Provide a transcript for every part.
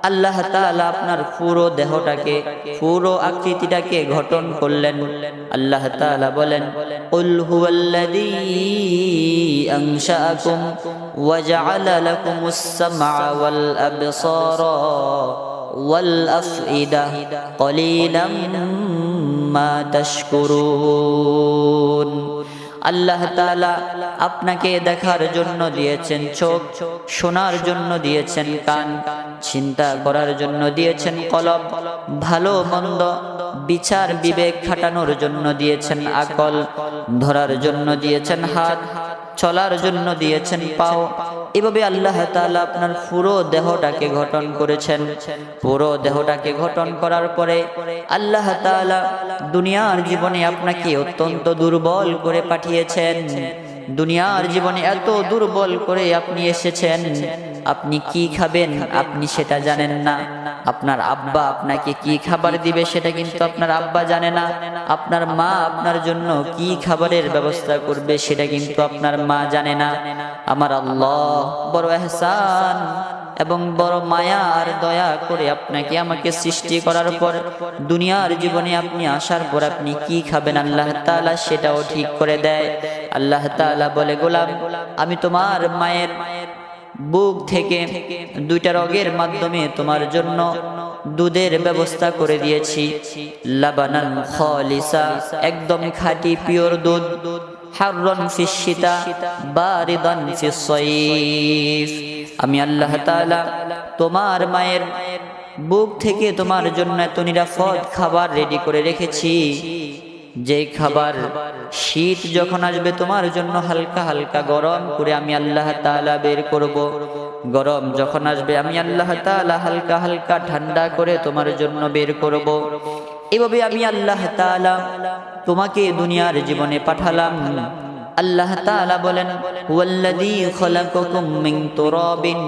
আল্লাহ তাআলা আপনার পুরো দেহটাকে, পুরো আকৃতিটাকে গঠন করলেন। আল্লাহ তাআলা বলেন, কুল হুয়াল্লাযী আনশাআকুম ওয়া জাআলা লাকুমুস সামআ ওয়াল আবসারা ওয়াল আফইদা কলিলাম মা তাশকুরুন। আল্লাহ তাআলা আপনাকে দেখার জন্য দিয়েছেন চোখ, শোনার জন্য দিয়েছেন কান, চিন্তা করার জন্য দিয়েছেন কলব, ভালো মন্দ বিচার বিবেক খাটানোর জন্য দিয়েছেন আকল, ধরার জন্য দিয়েছেন হাত, চলার জন্য দিয়েছেন পাও। এভাবে আল্লাহ তাআলা আপনার পুরো দেহটাকে গঠন করেছেন। পুরো দেহটাকে গঠন করার পরে আল্লাহ তাআলা দুনিয়ার জীবনে আপনাকে অত্যন্ত দুর্বল করে পাঠিয়েছেন। দুনিয়ার জীবনে এত দুর্বল করে আপনি এসেছেন, আপনি কি খাবেন আপনি সেটা জানেন না। আপনার আব্বা আপনাকে কি খাবার দিবে সেটা কিন্তু আপনার আব্বা জানে না। আপনার মা আপনার জন্য কি খাবারের ব্যবস্থা করবে সেটা কিন্তু আপনার মা জানে না। আমার আল্লাহ বড় ইহসান এবং বড় মায়া আর দয়া করে আপনাকে আমাকে সৃষ্টি করার পর দুনিয়ার জীবনে আপনি আসার পর আপনি কি খাবেন আল্লাহ তাআলা সেটাও ঠিক করে দেয়। আল্লাহ তাআলা বলে, গোলাম আমি তোমার মায়ের বুক থেকে দুইটা রগের মাধ্যমে তোমার জন্য দুধের ব্যবস্থা করে দিয়েছি। লাবানান খালিসা, একদম খাঁটি পিওর দুধ। হাররান ফিশ শিতা বারিদান ফিস সাইফ। আমি আল্লাহ তাআলা তোমার মায়ের বুক থেকে তোমার জন্য এত নিরাপদ খাবার রেডি করে রেখেছি, যে খাবার শীত যখন আসবে তোমার জন্য হালকা হালকা গরম করে আমি আল্লাহ তাআলা বের করব। গরম যখন আসবে আমি আল্লাহ তাআলা হালকা হালকা ঠান্ডা করে তোমার জন্য বের করব। এভাবে আমি আল্লাহ তাআলা তোমাকে দুনিয়ার জীবনে পাঠালাম। আল্লাহ তাআলা বলেন, হুয়াল্লাযী খালাকাকুম মিন তুরাবিন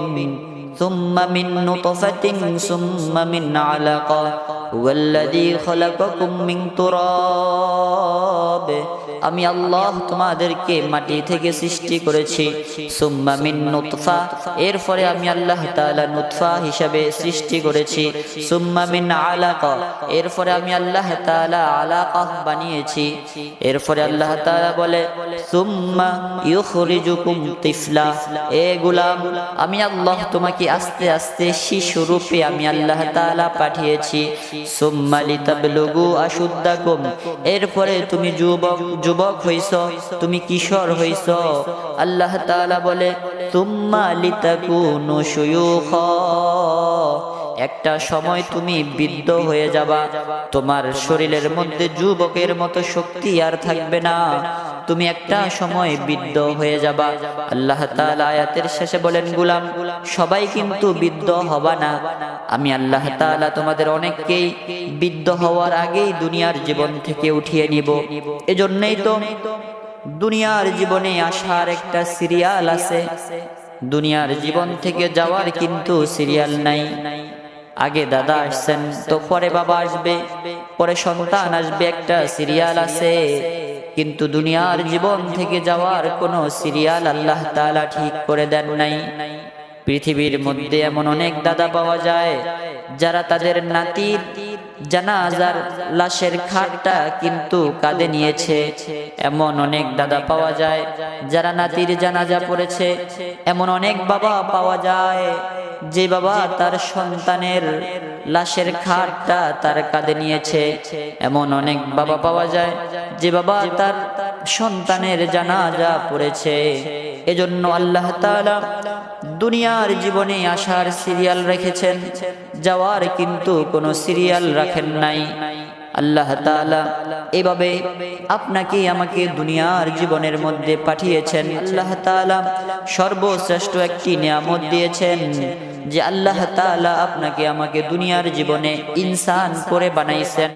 সুম্মা মিন নুতফাতিন সুম্মা মিন আলাকা হুয়াল্লাযী খালাকাকুম মিন তুরাব। আমি আল্লাহ তোমাদেরকে মাটি থেকে সৃষ্টি করেছি। সুম্মা মিন নুতফা, এরপরে আমি আল্লাহ তাআলা নুতফা হিসাবে সৃষ্টি করেছি। সুম্মা মিন আলাকা, এরপরে আমি আল্লাহ তাআলা আলাকা বানিয়েছি। এরপরে আল্লাহ তাআলা বলে, সুম্মা ইউখরিজুকুম তিফলা। এ গোলাম আমি আল্লাহ তোমাকে আস্তে আস্তে শিশু রূপে আমি আল্লাহ তাআলা পাঠিয়েছি। সুম্মা লিতাবলুগু আশুদ্দাকুম, এরপরে তুমি যুবক হইছো, তুমি কিশোর হইছো। আল্লাহ তাআলা বলে, সুম্মা লিতাকুনু শুয়ুখা, একটা সময় তুমি বৃদ্ধ হয়ে যাবা, তোমার শরীরের মধ্যে যুবকের মতো শক্তি আর থাকবে না, তুমি একটা সময় বৃদ্ধ হয়ে যাবা। আল্লাহ তাআলা আয়াতের শেষে বলেন, গোলাম সবাই কিন্তু বৃদ্ধ হবা না, আমি আল্লাহ তাআলা তোমাদের অনেককেই বৃদ্ধ হওয়ার আগেই দুনিয়ার জীবন থেকে উঠিয়ে নিব। এজন্যই তো দুনিয়ার জীবনে আসার একটা সিরিয়াল আছে, দুনিয়ার জীবন থেকে যাওয়ার কিন্তু সিরিয়াল নাই। আগে দাদা আসছেন তো পরে বাবা আসবে, পরে সন্তান আসবে, একটা সিরিয়াল আছে। কিন্তু দুনিয়ার জীবন থেকে যাওয়ার কোনো সিরিয়াল আল্লাহ তাআলা ঠিক করে দেন নাই। পৃথিবীর মধ্যে এমন অনেক দাদা পাওয়া যায় যারা তাদের নাতির জানাজার লাশের খাটটা কিন্তু কাঁধে নিয়েছে। এমন অনেক দাদা পাওয়া যায় যারা নাতির জানাজা পড়েছে। এমন অনেক বাবা পাওয়া যায় যে বাবা তার সন্তানের লাশের খাটটা তার কাঁধে নিয়েছে। এমন অনেক বাবা পাওয়া যায় যে বাবা তার সন্তানের জানাজা পড়েছে। এজন্য আল্লাহ তাআলা দুনিয়ার জীবনে আসার সিরিয়াল রেখেছেন, যাওয়ার কিন্তু কোনো সিরিয়াল রাখেন নাই। আল্লাহ তাআলা এভাবে আপনাকে আমাকে দুনিয়ার জীবনের মধ্যে পাঠিয়েছেন। আল্লাহ তাআলা সর্বশ্রেষ্ঠ একটি নিয়ামত দিয়েছেন যে আল্লাহ তাআলা আপনাকে আমাকে দুনিয়ার জীবনে ইনসান করে বানাইছেন।